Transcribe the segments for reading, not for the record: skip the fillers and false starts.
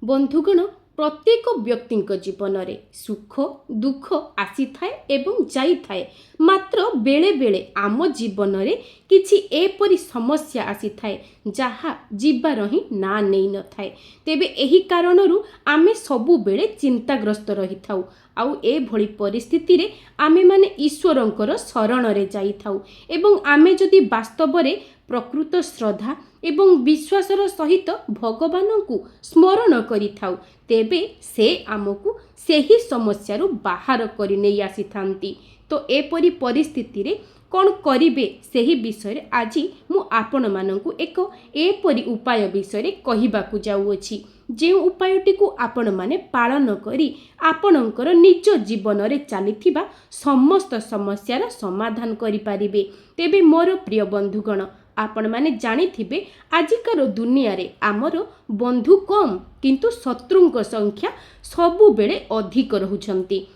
बंधुगण प्रत्येक व्यक्ति जीवन में सुख दुख आसी थाए एवं जाई थाए। मात्र बेले बेले आम जीवन में किछि एपरि समस्या आसी थाए जहा जीवार ही ना नहीं न थाए। तेबे एही कारणरू आमे सबु बेले चिंताग्रस्त रही थाउ। आउ ए भली परिस्थिति रे आमे माने ईश्वरंकर शरण रे जाई थाउ एवं आमे जदि वास्तव रे प्रकृत श्रद्धा एवं विश्वासर सहित भगवान को स्मरण करि थाउ तेबे से आमको सेही समस्या बाहर करि नै आसी थांती। तो एपरी परिस्थिति रे कौन करिवे सेही विषय आज मु आपण माननकु एक एपरी उपाय विषय कहिबाकु जाउअछि जे उपायटी को आपण माने पालन करी आपणकर निज जीवन रे चलीथिबा समस्त समस्यार समाधान करि पारिबे। तेबे मोर प्रिय बंधुगण आपण माने जानिथिबे आजिकार दुनिया रे आमर बंधु कम किंतु शत्रुंक संख्या सबु बेले अधिक रहुछंती।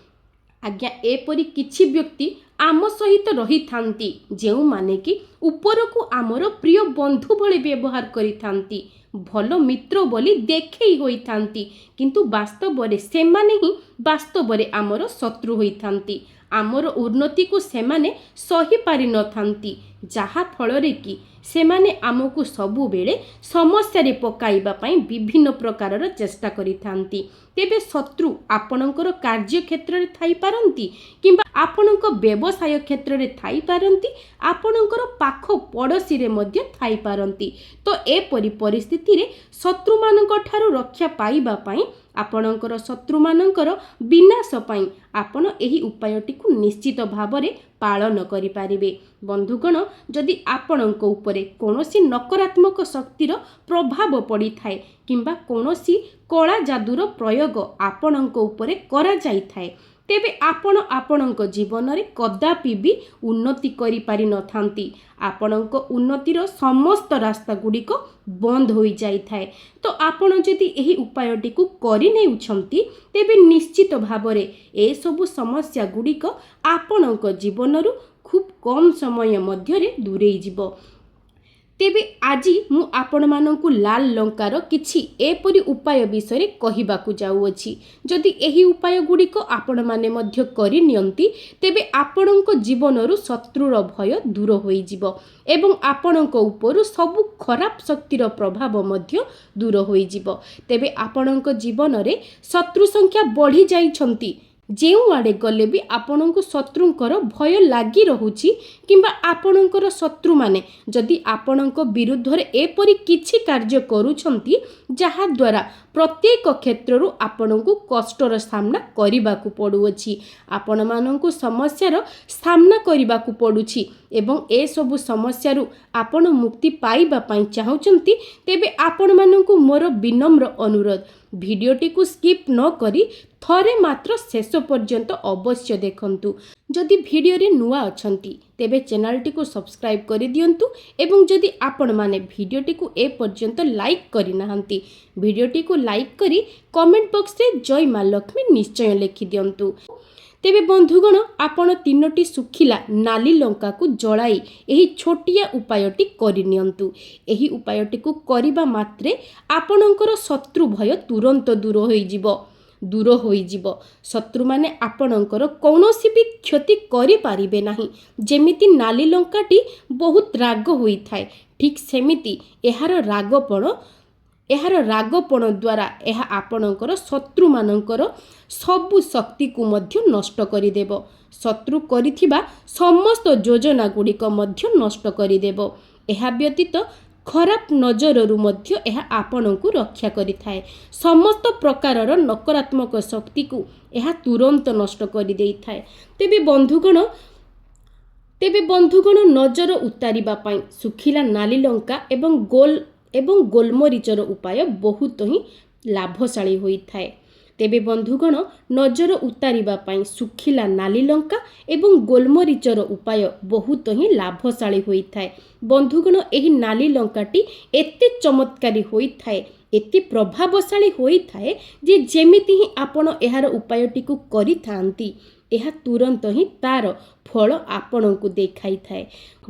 आज्ञा एपरी किछि व्यक्ति आम सहित रही थांती जेउ माने कि ऊपर को आमर प्रिय बंधु भली व्यवहार करि थांती, भलो मित्र बोली देखई होई थांती किंतु वास्तव रे सेमाने ही वास्तव रे आमर शत्रु होई थांती। आमर उन्नति को सेमाने सही पारि न थांती जहा फल रे कि सेमाने आमको सबु बेले समस्या रे पकाइबा पई विभिन्न प्रकारर चेष्टा करि थांती। तेबे शत्रु आपणकर कार्य क्षेत्र रे थाई पारंती किंबा आपणक व्यवसाय क्षेत्र रे थाई पारंती, आपणकर पाख पड़ोसी रे मध्य थाई पारंती। तो ए परिस्थिति रे शत्रु मानक ठारू रक्षा पाइबा पई आपणकर शत्रु मानकर विनाश पई आपण एही उपायटी को निश्चित भावरे पालन करि पारिबे। बंधुगण जदि आपणक उपरे कोनोसी नकारात्मक शक्तिर प्रभाव पड़ी थाए किंबा कोनोसी कला जादूर प्रयोग आपणक उपरे करा जाई थाए तेबे आपण आपणक जीवन रे कदापि भी उन्नति करि पारि न थांती। आपणक उन्नतिर समस्त रास्ता गुड़िक बंद होई जाई थाए। तो आपण जदि एही उपायटी को करि नेउछंती तेबे निश्चित भावरे ए सबु समस्या गुड़िक आपणक जीवनरु खूब कम समय मध्यरे दूरेई जिवो। तेबे आज मु आपण माननकु लाल लंकार किछि एपरि उपाय विषय कहिबाकु जाउअछि। जदि एही उपाय गुड़िक आपण माने मध्य करि नियंती तेबे आपणक जीवनरु शत्रुर भय दूर होई जिवो एवं आपणक उपरु सबु खराब शक्तिर प्रभाव मध्य दूर होई जिवो। तेबे आपणक जीवन रे शत्रु संख्या बढ़ी जाइछंती जेउ आड़े गले भी आपणक शत्रुंकर भय लागी रहुछि किंबा आपणकर शत्रु माने जदि आपणक विरुद्ध रे एपरि किछि कार्य करूछंती जहा द्वारा प्रत्येक क्षेत्रु आपणकु कष्टर सामना करिबाकु पडुअछि, आपण माननकु समस्यार सामना करिबाकु पडुछि एवं ए सबु समस्यारु आपण मुक्ति पाइबा पई चाहुचंती तेबे आपण माननकु मोर विनम्र अनुरोध भिडियोटी को स्किप न करी थरे मात्र शेष पर्यंत अवश्य देखंतु। जदि भिडियो रे नुआ अछंती तेबे चैनल टी को सब्सक्राइब करि दियंतु एवं जदि आपण माने भिडियोटी को ए पर्यंत लाइक करि नाहंती भिडियोटी को लाइक करी कमेंट बॉक्स रे जय मां लक्ष्मी निश्चय लिखि दियंतु। तेबे बंधुगण आपण तीनोटी सुखिला नाली लंका को जलाई एही छोटिया उपायटी करि नियंतु। एही उपायटी को करिबा मात्रे आपणकर शत्रु भय तुरंत दूर होई जिवो। शत्रु माने आपणकर कौनसी भी क्षति करि पारिबे नाही। जेमिति नाली लंकाटी बहुत राग होई थाए ठीक सेमिति एहार रागपण द्वारा यह आपणकर शत्रु मानकर सबु शक्ति को मध्य नष्ट करिदेव। शत्रु करिथिबा समस्त योजना गुड़िक मध्य नष्ट करिदेव। एहा व्यतीत खराब नजररू मध्य यह आपणकु रक्षा करिथाए। समस्त प्रकारर नकारात्मक शक्ति को यह तुरंत नष्ट करि देइथाए। तेबे बंधुगण नजर उतारिबा पई सुखिला नाली लंका एवं गोलमरीचर उपाय बहुत ही लाभशाली होई थाए। तेबे बंधुगण नजर उतारिबा पई सुखिला नाली लंका एवं गोलमरीचर उपाय बहुत ही लाभशाली होई थाए। बंधुगण एही नाली लंकाटी एते चमत्कारी होई थाए एते प्रभावशाली होइथाए जे जेमिति ही आपण एहार उपायटिकु करिथांती ଏହା ତୁରନ୍ତ ହିଁ ତାର ଫଳ ଆପଣଙ୍କୁ ଦେଖାଇଥାଏ।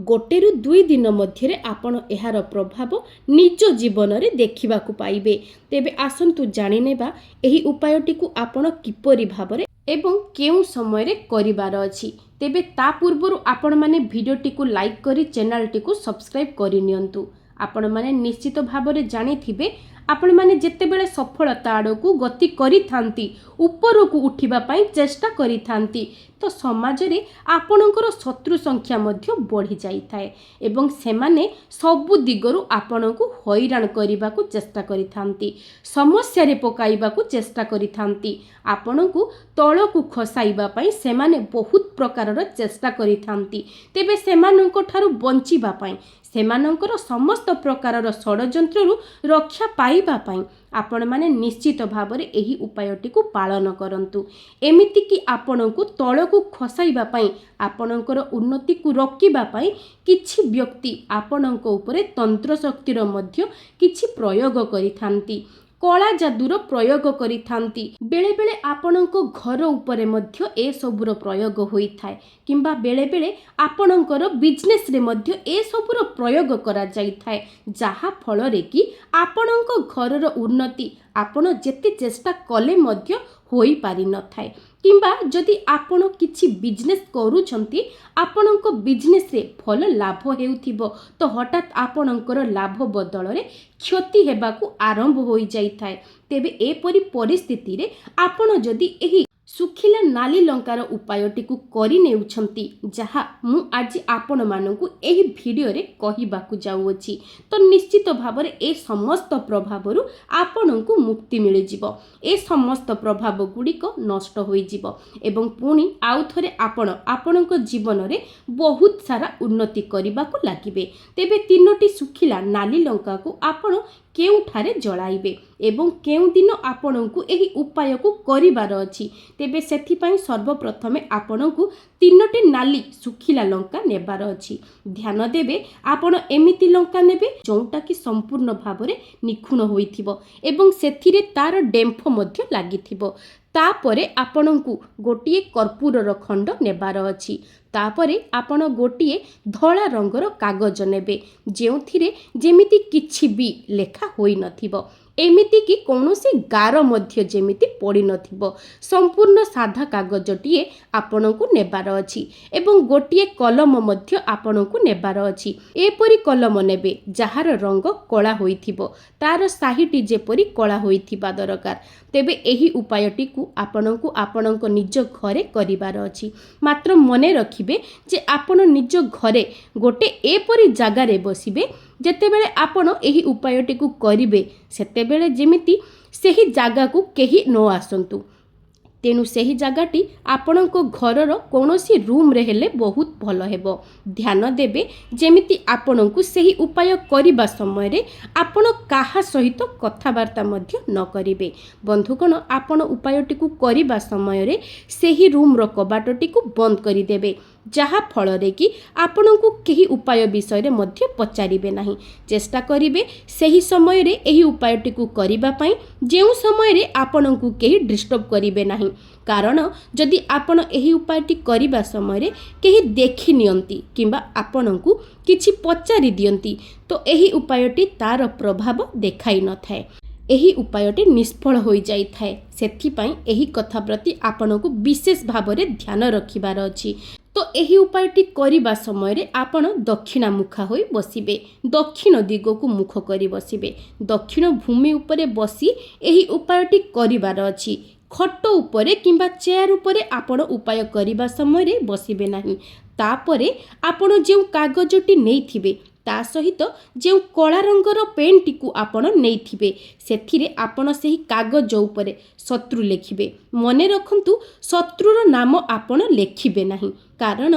1ରୁ 2 ଦିନ ମଧ୍ୟରେ ଆପଣ ଏହାର ପ୍ରଭାବ ନିଜ ଜୀବନରେ ଦେଖିବାକୁ ପାଇବେ। ତେବେ ଆସନ୍ତୁ ଜାଣିନେବା ଏହି ଉପାୟଟିକୁ ଆପଣ କିପରି ଭାବରେ ଏବଂ କେଉଁ ସମୟରେ କରିବାର ଅଛି। ତେବେ ତା ପୂର୍ବରୁ ଆପଣମାନେ ଭିଡ଼ିଓଟିକୁ ଲାଇକ୍ କରି ଚ୍ୟାନେଲଟିକୁ ସବସ୍କ୍ରାଇବ୍ କରିନିଅନ୍ତୁ। ଆପଣମାନେ ନିଶ୍ଚିତ ଭାବରେ ଜାଣିଥିବେ ଆପଣମାନେ ଯେତେବେଳେ ସଫଳତା ଆଡ଼କୁ ଗତି କରିଥାନ୍ତି, ଉପରକୁ ଉଠିବା ପାଇଁ ଚେଷ୍ଟା କରିଥାନ୍ତି, ତ ସମାଜରେ ଆପଣଙ୍କର ଶତ୍ରୁ ସଂଖ୍ୟା ମଧ୍ୟ ବଢ଼ି ଯାଇଥାଏ ଏବଂ ସେମାନେ ସବୁ ଦିଗରୁ ଆପଣଙ୍କୁ ହଇରାଣ କରିବାକୁ ଚେଷ୍ଟା କରିଥାନ୍ତି, ସମସ୍ୟାରେ ପକାଇବାକୁ ଚେଷ୍ଟା କରିଥାନ୍ତି। ଆପଣଙ୍କୁ ତଳକୁ ଖସାଇବା ପାଇଁ ସେମାନେ ବହୁତ ପ୍ରକାରର ଚେଷ୍ଟା କରିଥାନ୍ତି। ତେବେ ସେମାନଙ୍କ ଠାରୁ ବଞ୍ଚିବା ପାଇଁ, ସେମାନଙ୍କର ସମସ୍ତ ପ୍ରକାରର ଷଡ଼ଯନ୍ତ୍ରରୁ ରକ୍ଷା ପାଇବା ପାଇଁ ଆପଣମାନେ ନିଶ୍ଚିତ ଭାବରେ ଏହି ଉପାୟଟିକୁ ପାଳନ କରନ୍ତୁ। ଏମିତିକି ଆପଣଙ୍କୁ ତଳକୁ ଖସାଇବା ପାଇଁ, ଆପଣଙ୍କର ଉନ୍ନତିକୁ ରୋକିବା ପାଇଁ କିଛି ବ୍ୟକ୍ତି ଆପଣଙ୍କ ଉପରେ ତନ୍ତ୍ରଶକ୍ତିର ମଧ୍ୟ କିଛି ପ୍ରୟୋଗ କରିଥାନ୍ତି, କଳା ଯାଦୁର ପ୍ରୟୋଗ କରିଥାନ୍ତି। ବେଳେବେଳେ ଆପଣଙ୍କ ଘର ଉପରେ ମଧ୍ୟ ଏସବୁର ପ୍ରୟୋଗ ହୋଇଥାଏ କିମ୍ବା ବେଳେବେଳେ ଆପଣଙ୍କର ବିଜନେସ୍ରେ ମଧ୍ୟ ଏସବୁର ପ୍ରୟୋଗ କରାଯାଇଥାଏ, ଯାହା ଫଳରେ କି ଆପଣଙ୍କ ଘରର ଉନ୍ନତି ଆପଣ ଯେତେ ଚେଷ୍ଟା କଲେ ମଧ୍ୟ ହୋଇପାରିନଥାଏ। କିମ୍ବା ଯଦି ଆପଣ କିଛି ବିଜନେସ୍ କରୁଛନ୍ତି, ଆପଣଙ୍କ ବିଜନେସ୍ରେ ଭଲ ଲାଭ ହେଉଥିବ, ତ ହଠାତ୍ ଆପଣଙ୍କର ଲାଭ ବଦଳରେ କ୍ଷତି ହେବାକୁ ଆରମ୍ଭ ହୋଇଯାଇଥାଏ। ତେବେ ଏପରି ପରିସ୍ଥିତିରେ ଆପଣ ଯଦି ଏହି ଶୁଖିଲା ନାଲି ଲଙ୍କାର ଉପାୟଟିକୁ କରିନେଉଛନ୍ତି, ଯାହା ମୁଁ ଆଜି ଆପଣମାନଙ୍କୁ ଏହି ଭିଡ଼ିଓରେ କହିବାକୁ ଯାଉଅଛି, ତ ନିଶ୍ଚିତ ଭାବରେ ଏ ସମସ୍ତ ପ୍ରଭାବରୁ ଆପଣଙ୍କୁ ମୁକ୍ତି ମିଳିଯିବ। ଏ ସମସ୍ତ ପ୍ରଭାବ ଗୁଡ଼ିକ ନଷ୍ଟ ହୋଇଯିବ ଏବଂ ପୁଣି ଆଉ ଥରେ ଆପଣ ଆପଣଙ୍କ ଜୀବନରେ ବହୁତ ସାରା ଉନ୍ନତି କରିବାକୁ ଲାଗିବେ। ତେବେ 3ଟି ଶୁଖିଲା ନାଲି ଲଙ୍କାକୁ ଆପଣ କେଉଁଠାରେ ଜଳାଇବେ ଏବଂ କେଉଁ ଦିନ ଆପଣଙ୍କୁ ଏହି ଉପାୟକୁ କରିବାର ଅଛି, ତେବେ ସେଥିପାଇଁ ସର୍ବପ୍ରଥମେ ଆପଣଙ୍କୁ 3ଟି ନାଲି ଶୁଖିଲା ଲଙ୍କା ନେବାର ଅଛି। ଧ୍ୟାନ ଦେବେ, ଆପଣ ଏମିତି ଲଙ୍କା ନେବେ ଯେଉଁଟାକି ସମ୍ପୂର୍ଣ୍ଣ ଭାବରେ ନିଖୁଣ ହୋଇଥିବ ଏବଂ ସେଥିରେ ତାର ଡେମ୍ଫ ମଧ୍ୟ ଲାଗିଥିବ। ତାପରେ ଆପଣଙ୍କୁ ଗୋଟିଏ କର୍ପୂରର ଖଣ୍ଡ ନେବାର ଅଛି। ତାପରେ ଆପଣ ଗୋଟିଏ ଧଳା ରଙ୍ଗର କାଗଜ ନେବେ, ଯେଉଁଥିରେ ଯେମିତି କିଛି ବି ଲେଖା ହୋଇନଥିବ, ଏମିତିକି କୌଣସି ଗାର ମଧ୍ୟ ଯେମିତି ପଡ଼ିନଥିବ। ସମ୍ପୂର୍ଣ୍ଣ ସାଧା କାଗଜଟିଏ ଆପଣଙ୍କୁ ନେବାର ଅଛି ଏବଂ ଗୋଟିଏ କଲମ ମଧ୍ୟ ଆପଣଙ୍କୁ ନେବାର ଅଛି। ଏପରି କଲମ ନେବେ ଯାହାର ରଙ୍ଗ କଳା ହୋଇଥିବ, ତାର ସାହିଟି ଯେପରି କଳା ହୋଇଥିବା ଦରକାର। ତେବେ ଏହି ଉପାୟଟିକୁ ଆପଣଙ୍କୁ ଆପଣଙ୍କ ନିଜ ଘରେ କରିବାର ଅଛି। ମାତ୍ର ମନେ ରଖିବେ ଯେ ଆପଣ ନିଜ ଘରେ ଗୋଟେ ଏପରି ଜାଗାରେ ବସିବେ, ଯେତେବେଳେ ଆପଣ ଏହି ଉପାୟଟିକୁ କରିବେ ସେତେବେଳେ ଯେମିତି ସେହି ଜାଗାକୁ କେହି ନ ଆସନ୍ତୁ। ତେଣୁ ସେହି ଜାଗାଟି ଆପଣଙ୍କ ଘରର କୌଣସି ରୁମ୍ରେ ହେଲେ ବହୁତ ଭଲ ହେବ। ଧ୍ୟାନ ଦେବେ ଯେମିତି ଆପଣଙ୍କୁ ସେହି ଉପାୟ କରିବା ସମୟରେ ଆପଣ କାହା ସହିତ କଥାବାର୍ତ୍ତା ମଧ୍ୟ ନ କରିବେ। ବନ୍ଧୁଗଣ, ଆପଣ ଉପାୟଟିକୁ କରିବା ସମୟରେ ସେହି ରୁମ୍ର କବାଟଟିକୁ ବନ୍ଦ କରିଦେବେ, ଯାହା ଫଳରେ କି ଆପଣଙ୍କୁ କେହି ଉପାୟ ବିଷୟରେ ମଧ୍ୟ ପଚାରିବେ ନାହିଁ। ଚେଷ୍ଟା କରିବେ ସେହି ସମୟରେ ଏହି ଉପାୟଟିକୁ କରିବା ପାଇଁ ଯେଉଁ ସମୟରେ ଆପଣଙ୍କୁ କେହି ଡିଷ୍ଟର୍ବ କରିବେ ନାହିଁ। କାରଣ ଯଦି ଆପଣ ଏହି ଉପାୟଟି କରିବା ସମୟରେ କେହି ଦେଖି ନିଅନ୍ତି କିମ୍ବା ଆପଣଙ୍କୁ କିଛି ପଚାରି ଦିଅନ୍ତି, ତ ଏହି ଉପାୟଟି ତାର ପ୍ରଭାବ ଦେଖାଇ ନଥାଏ, ଏହି ଉପାୟଟି ନିଷ୍ଫଳ ହୋଇଯାଇଥାଏ। ସେଥିପାଇଁ ଏହି କଥା ପ୍ରତି ଆପଣଙ୍କୁ ବିଶେଷ ଭାବରେ ଧ୍ୟାନ ରଖିବାର ଅଛି। ତ ଏହି ଉପାୟଟି କରିବା ସମୟରେ ଆପଣ ଦକ୍ଷିଣାମୁଖା ହୋଇ ବସିବେ, ଦକ୍ଷିଣ ଦିଗକୁ ମୁଖ କରି ବସିବେ। ଦକ୍ଷିଣ ଭୂମି ଉପରେ ବସି ଏହି ଉପାୟଟି କରିବାର ଅଛି। ଖଟ ଉପରେ କିମ୍ବା ଚେୟାର ଉପରେ ଆପଣ ଉପାୟ କରିବା ସମୟରେ ବସିବେ ନାହିଁ। ତାପରେ ଆପଣ ଯେଉଁ କାଗଜଟି ନେଇଥିବେ ତା ସହିତ ଯେଉଁ କଳା ରଙ୍ଗର ପେନ୍ଟିକୁ ଆପଣ ନେଇଥିବେ, ସେଥିରେ ଆପଣ ସେହି କାଗଜ ଉପରେ ଶତ୍ରୁ ଲେଖିବେ। ମନେ ରଖନ୍ତୁ, ଶତ୍ରୁର ନାମ ଆପଣ ଲେଖିବେ ନାହିଁ, କାରଣ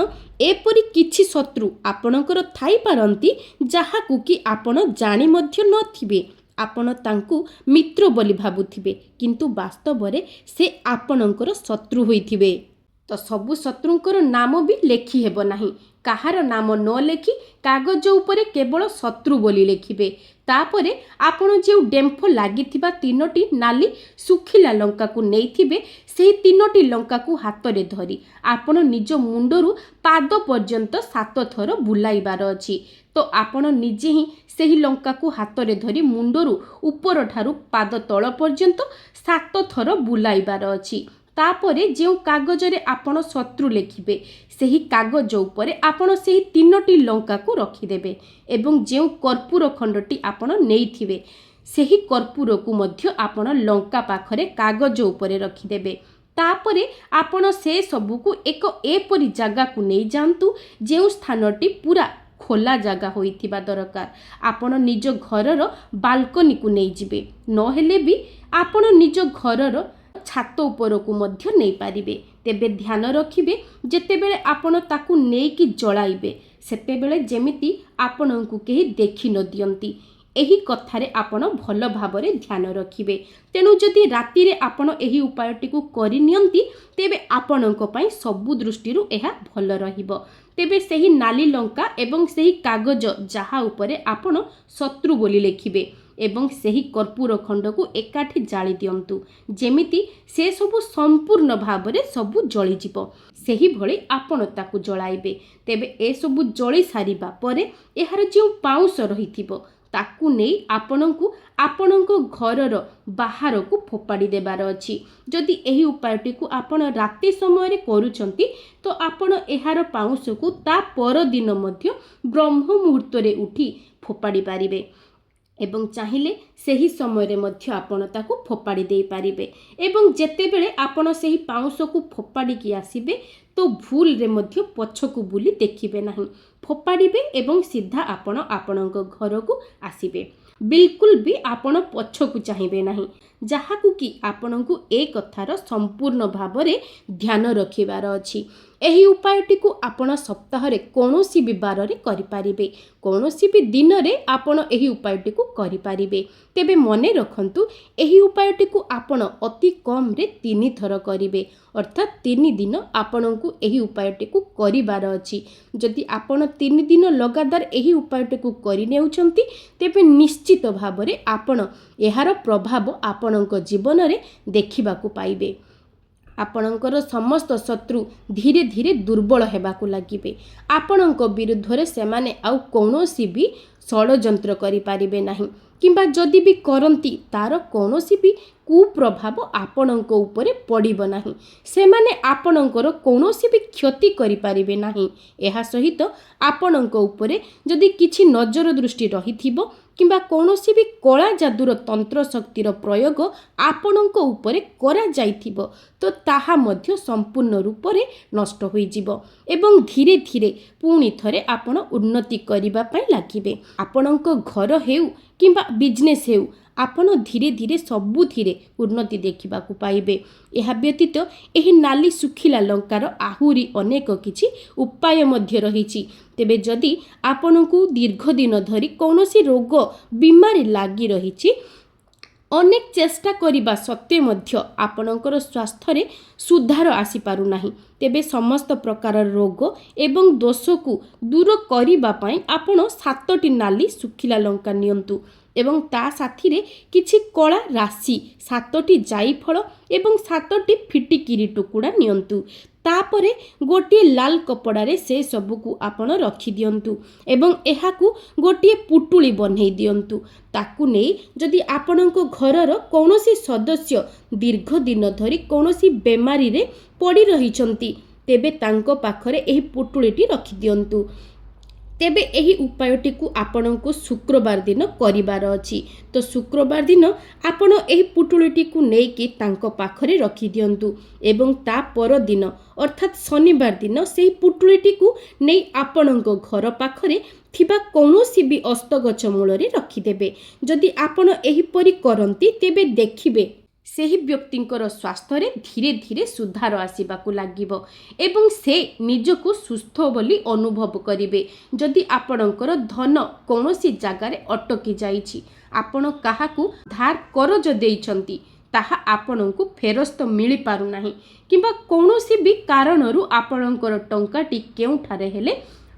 ଏପରି କିଛି ଶତ୍ରୁ ଆପଣଙ୍କର ଥାଇପାରନ୍ତି ଯାହାକୁ କି ଆପଣ ଜାଣି ମଧ୍ୟ ନଥିବେ। ଆପଣ ତାଙ୍କୁ ମିତ୍ର ବୋଲି ଭାବୁଥିବେ, କିନ୍ତୁ ବାସ୍ତବରେ ସେ ଆପଣଙ୍କର ଶତ୍ରୁ ହୋଇଥିବେ। ତ ସବୁ ଶତ୍ରୁଙ୍କର ନାମ ବି ଲେଖି ହେବ ନାହିଁ। କାହାର ନାମ ନ ଲେଖି କାଗଜ ଉପରେ କେବଳ ଶତ୍ରୁ ବୋଲି ଲେଖିବେ। तापरे आपण जो डेम्फ लगी 3टी नाली सुखिला लंका को नहीं से 3टी लंका को हाथ में धरी आपण निज मुंडरू पाद पर्यंत 7 थर बुलाइबार अछि। तो आपण निजे ही सही लंका को हाथ में धरी मुंडरू ऊपर ठारू पाद तल पर्यंत 7 थर बुलाइबार अछि। तापरे जो कागजरे आपण शत्रु लिखिबे सही कागज उपरे आपण सही 3टी लंका को रखिदेबे एवं जो कर्पूर खंडटी आपण नेइथिबे सही कर्पूर को मध्य आपण लंका पाखरे कागज उपरे रखिदेबे। तापरे आपण से सबु को एक एपरी जगह को नहीं जांतु जो स्थानटी पूरा खोला जगह होइथिबा दरकार। आपण निज घरर बालकनी को नहीं जिबे नहेले भी आपण निज घरर छात उपर को मध्य नहीं पारिबे। तेबे ध्यान रखिबे जेतेबेले आपण ताकू नेकी जळाइबे सेतेबेले जेमिति आपणंकु केही देखि न दियंती एही कथारे आपण भल भाबरे ध्यान रखिबे। तेणु जदि राति रे आपण एही उपायटी को करि नियंती तेबे आपणंक पई सबु दृष्टिरु एहा भल रहिबो। तेबे सही नाली लंका एवं सही कागज जहा उपरे आपण शत्रु बोली लेखिबे एवं सही कर्पूर खंड को एकाठी जाली दियंतु जेमिति से सबु संपूर्ण भाबरे सबु जळि जिवो सही भली आपण ताकू जळाइबे। तेबे ए सबु जळि सारिबा परे एहार जे पाउस रहिथिबो ताकू नहीं आपणंकु आपणंको घरर बाहर को फोपाड़ी देबार अछि। जदि एही उपायटी को आपण राति समय रे करूछंती तो आपण एहार पाउस को ता पर दिन मध्य ब्रह्म मुहूर्त रे उठी फोपाड़ी पारिबे एवं चाहिए सही समय रे मध्य आपण ताकू फोपाड़ी दे पारिबे। एवं जेतेबेले आपण सही पाउस को फोपाड़ी की आसीबे तो भूल रे मध्य पछकू बुली देखिबे नाही फोपाड़ीबे एवं सीधा आपण आपणक घर को आसीबे बिल्कुल भी आपण पछकू चाहिए नाही जहाकू कि आपणकू ए कथार संपूर्ण भाबरे ध्यान रखिबार अछि। एही उपायटी को आपण सप्ताह रे कोनोसी भी बार रे करि पारिबे कोनोसी भी दिन रे आपण एही उपायटी को करि पारिबे। तेबे मने रखंतु एही उपायटी को आपण अति कम रे 3 थर करिवे अर्थात 3 दिन आपणकू एही उपायटी को करिबार अछि। जदि आपण 3 दिन लगातार एही उपायटी को करि नेउछंती तेबे निश्चित भाबरे आपण एहार प्रभाव आपणक जीवन रे देखिबा को पाइबे। आपणकर समस्त शत्रु धीरे धीरे दुर्बल हेबाकू लागिबे आपणक विरुद्ध रे सेमाने आउ कोनोसी भी षडयंत्र करि पारिबे नाही किंबा जदि भी करंती तार कोनोसी भी कुप्रभाव आपणक उपरे पड़िब नाही सेमाने आपणकर कोनोसी भी क्षति करि पारिबे नाही। एहा सहित आपणक उपरे जदि किछि नजर दृष्टि रहिथिबो किंबा कोनोसी भी कला जादूर तंत्र शक्तिर प्रयोग आपणक उपरे करा जाइथिबो तो ताहा मध्य संपूर्ण रूप रे नष्ट होई जिवो एवं धीरे धीरे पुणी थरे आपण उन्नति करिबा पई लागिबे। आपणक घर हेउ किंबा बिजनेस हेउ आपण धीरे धीरे सबुथिरे उन्नति देखा पाइबे। यह व्यतीत एही नाली सुखिला लंकार आहुरी अनेक किछि उपाय मध्य रहिछि। तेबे जदि आपणकू दीर्घ दिन धरी कौनसी रोग बीमारी लागी रहिछि अनेक चेष्टा करिबा सत्वे मध्य आपणकर स्वास्थ्य रे सुधार आसी पारु नाही तेबे समस्त प्रकार रोग एवं दोष को दूर करिबा पई आपण 7टी नाली सुखिला लंका नियंतु एवं ता साथी रे किछि कला राशि 7टी जाईफल एवं 7टी फिटिकिरी टुकुड़ा नियंतु तापरे गोटे लाल कपड़ा रे से सबु को आपण रखी दियंतु एवं एहाकू गोटे पुटुली बन्हेई दियंतु ताकू नै जदि आपणको घरर कौनसी सदस्य दीर्घ दिन धरी कौनसी बेमारी रे पड़ी रहिचंती तेबे तांको पाखरे एही पुटुलीटी रखी दियंतु। तेबे एही उपायटी को आपणको शुक्रवार दिन करिबार अछि तो शुक्रवार दिन आपण एही पुटुलीटी को नेकी तांको पाखरे रखी दियंतु एवं ता पर दिन अर्थात शनिवार दिन सेही पुटुलीटी को नै आपणको घर पाखरे थिबा कौनसी भी अस्तगछ मूल रे रखी देबे। जदि आपण एही परि करंती तेबे देखिबे सेही व्यक्तिंकर स्वास्थ्य रे धीरे धीरे सुधार आसीबाकू लागिबो एवं से निजको सुस्थ बोली अनुभव करिवे। जदि आपणकर धन कौनसी जगार अटकी जाइछि आपण काहाकू धार करज देइछंती ताहा आपणको फेरस्त मिली पारु नाही किंबा कौनसी भी कारणरू आपणकर टंकाटी केउठारे हेले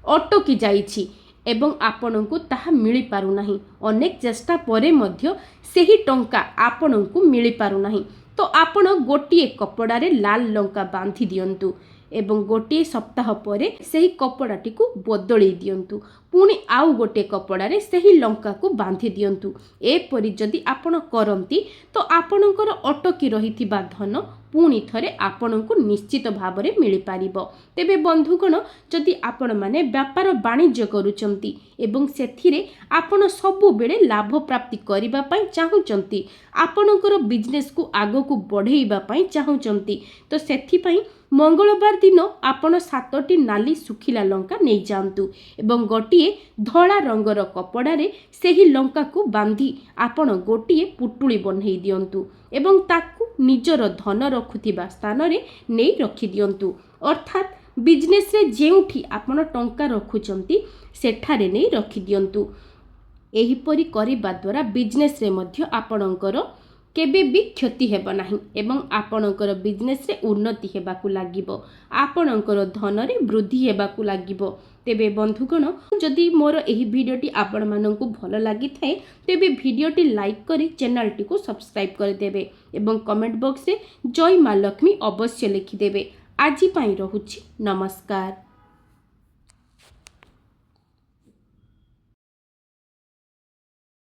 अटकी जाइछि ଏବଂ ଆପଣଙ୍କୁ ତାହା ମିଳିପାରୁନାହିଁ। ଅନେକ ଚେଷ୍ଟା ପରେ ମଧ୍ୟ ସେହି ଟଙ୍କା ଆପଣଙ୍କୁ ମିଳିପାରୁନାହିଁ। ତ ଆପଣ ଗୋଟିଏ କପଡ଼ାରେ ଲାଲ ଲଙ୍କା ବାନ୍ଧି ଦିଅନ୍ତୁ ଏବଂ ଗୋଟିଏ ସପ୍ତାହ ପରେ ସେହି କପଡ଼ାଟିକୁ ବଦଳେଇ ଦିଅନ୍ତୁ। ପୁଣି ଆଉ ଗୋଟିଏ କପଡ଼ାରେ ସେହି ଲଙ୍କାକୁ ବାନ୍ଧି ଦିଅନ୍ତୁ। ଏପରି ଯଦି ଆପଣ କରନ୍ତି ତ ଆପଣଙ୍କର ଅଟକି ରହିଥିବା ଧନ ପୁଣି ଥରେ ଆପଣଙ୍କୁ ନିଶ୍ଚିତ ଭାବରେ ମିଳିପାରିବ। ତେବେ ବନ୍ଧୁଗଣ, ଯଦି ଆପଣମାନେ ବେପାର ବାଣିଜ୍ୟ କରୁଛନ୍ତି ଏବଂ ସେଥିରେ ଆପଣ ସବୁବେଳେ ଲାଭ ପ୍ରାପ୍ତି କରିବା ପାଇଁ ଚାହୁଁଛନ୍ତି, ଆପଣଙ୍କର ବିଜନେସ୍କୁ ଆଗକୁ ବଢ଼େଇବା ପାଇଁ ଚାହୁଁଛନ୍ତି, ତ ସେଥିପାଇଁ ମଙ୍ଗଳବାର ଦିନ ଆପଣ 7ଟି ନାଲି ଶୁଖିଲା ଲଙ୍କା ନେଇଯାଆନ୍ତୁ ଏବଂ ଗୋଟିଏ ଧଳା ରଙ୍ଗର କପଡ଼ାରେ ସେହି ଲଙ୍କାକୁ ବାନ୍ଧି ଆପଣ ଗୋଟିଏ ପୁଟୁଳି ବନେଇ ଦିଅନ୍ତୁ ଏବଂ ତାକୁ ନିଜର ଧନ ରଖୁଥିବା ସ୍ଥାନରେ ନେଇ ରଖିଦିଅନ୍ତୁ। ଅର୍ଥାତ୍ ବିଜନେସ୍ରେ ଯେଉଁଠି ଆପଣ ଟଙ୍କା ରଖୁଛନ୍ତି ସେଠାରେ ନେଇ ରଖିଦିଅନ୍ତୁ। ଏହିପରି କରିବା ଦ୍ୱାରା ବିଜନେସ୍ରେ ମଧ୍ୟ ଆପଣଙ୍କର କେବେ ବି କ୍ଷତି ହେବ ନାହିଁ ଏବଂ ଆପଣଙ୍କର ବିଜନେସ୍ରେ ଉନ୍ନତି ହେବାକୁ ଲାଗିବ, ଆପଣଙ୍କର ଧନରେ ବୃଦ୍ଧି ହେବାକୁ ଲାଗିବ। ତେବେ ବନ୍ଧୁଗଣ, ଯଦି ମୋର ଏହି ଭିଡ଼ିଓଟି ଆପଣମାନଙ୍କୁ ଭଲ ଲାଗିଥାଏ ତେବେ ଭିଡ଼ିଓଟି ଲାଇକ୍ କରି ଚ୍ୟାନେଲଟିକୁ ସବସ୍କ୍ରାଇବ୍ କରିଦେବେ ଏବଂ କମେଣ୍ଟ ବକ୍ସରେ ଜୟ ମା ଲକ୍ଷ୍ମୀ ଅବଶ୍ୟ ଲେଖିଦେବେ। ଆଜି ପାଇଁ ରହୁଛି, ନମସ୍କାର।